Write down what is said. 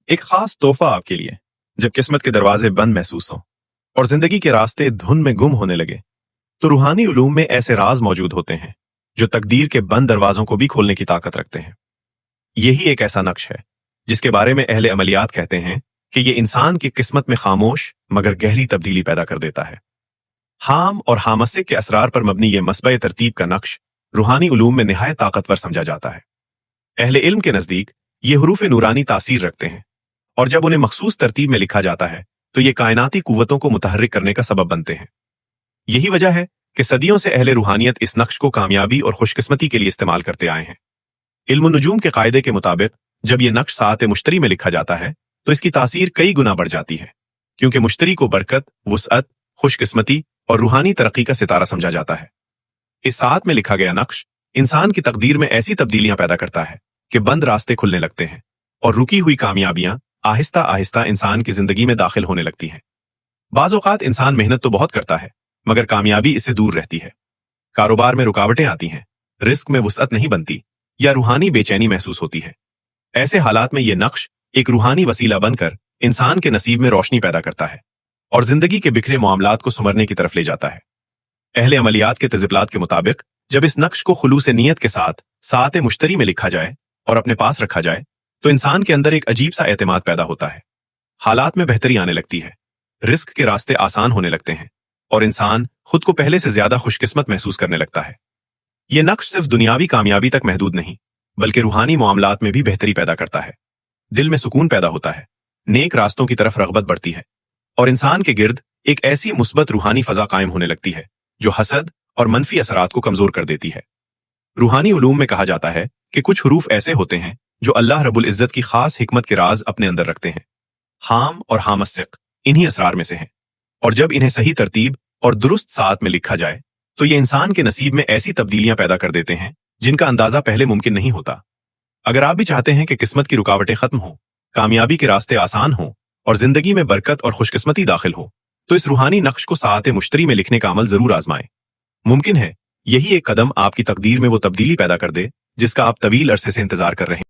एक खास तोहफा आपके लिए। जब किस्मत के दरवाजे बंद महसूस हों और जिंदगी के रास्ते धुन में गुम होने लगे, तो रूहानी उलूम में ऐसे राज मौजूद होते हैं जो तकदीर के बंद दरवाजों को भी खोलने की ताकत रखते हैं। यही एक ऐसा नक्श है जिसके बारे में अहले अमलियात कहते हैं कि ये इंसान की किस्मत में खामोश मगर गहरी तब्दीली पैदा कर देता है। हाम और हामसिक के असरार पर मबनी ये मसबे तरतीब का नक्श रूहानी उलूम में निहायत ताकतवर समझा जाता है। अहले इल्म के नजदीक ये हरूफ नूरानी तासीर रखते हैं और जब उन्हें मखसूस तरतीब में लिखा जाता है तो ये कायनाती कुव्वतों को मुतहर्रिक करने का सबब बनते हैं। यही वजह है कि सदियों से अहले रूहानियत इस नक्श को कामयाबी और खुशकिस्मती के लिए इस्तेमाल करते आए हैं। इल्म नुजूम के कायदे के मुताबिक जब यह नक्श सात मुश्तरी में लिखा जाता है तो इसकी तासीर कई गुना बढ़ जाती है, क्योंकि मुश्तरी को बरकत, वुसअत, खुशकिस्मती और रूहानी तरक्की का सितारा समझा जाता है। इस सात में लिखा गया नक्श इंसान की तकदीर में ऐसी तब्दीलियां पैदा करता है कि बंद रास्ते खुलने लगते हैं और रुकी हुई कामयाबियां आहिस्ता आहिस्ता इंसान की जिंदगी में दाखिल होने लगती हैं। बाज़ औक़ात इंसान मेहनत तो बहुत करता है मगर कामयाबी इससे दूर रहती है। कारोबार में रुकावटें आती हैं, रिस्क में वुसअत नहीं बनती या रूहानी बेचैनी महसूस होती है। ऐसे हालात में यह नक्श एक रूहानी वसीला बनकर इंसान के नसीब में रोशनी पैदा करता है और जिंदगी के बिखरे मामलात को सुमरने की तरफ ले जाता है। अहले अमलियात के तज़िबलात के मुताबिक जब इस नक्श को खुलूस नियत के साथ सात मुश्तरी में लिखा जाए और अपने पास रखा जाए तो इंसान के अंदर एक अजीब सा एतमाद पैदा होता है। हालात में बेहतरी आने लगती है, रिस्क के रास्ते आसान होने लगते हैं और इंसान खुद को पहले से ज्यादा खुशकिस्मत महसूस करने लगता है। यह नक्श सिर्फ दुनियावी कामयाबी तक महदूद नहीं बल्कि रूहानी मामलात में भी बेहतरी पैदा करता है। दिल में सुकून पैदा होता है, नेक रास्तों की तरफ रगबत बढ़ती है और इंसान के गिर्द एक ऐसी मुस्बत रूहानी फजा कायम होने लगती है जो हसद और मनफी असरात को कमजोर कर देती है। रूहानी उलूम में कहा जाता है कि कुछ हरूफ ऐसे होते हैं जो अल्लाह रब्बुल इज्जत की खास हिकमत के राज अपने अंदर रखते हैं। हाम और हामसिक इन्हीं असरार में से हैं और जब इन्हें सही तरतीब और दुरुस्त साथ में लिखा जाए तो ये इंसान के नसीब में ऐसी तब्दीलियां पैदा कर देते हैं जिनका अंदाजा पहले मुमकिन नहीं होता। अगर आप भी चाहते हैं कि किस्मत की रुकावटें खत्म हो, कामयाबी के रास्ते आसान हो और जिंदगी में बरकत और खुशकिस्मती दाखिल हो, तो इस रूहानी नक्श को सात मुश्तरी में लिखने का अमल जरूर आजमाएं। मुमकिन है यही एक कदम आपकी तकदीर में वो तब्दीली पैदा कर दे जिसका आप तवील अरसे से इंतजार कर रहे हैं।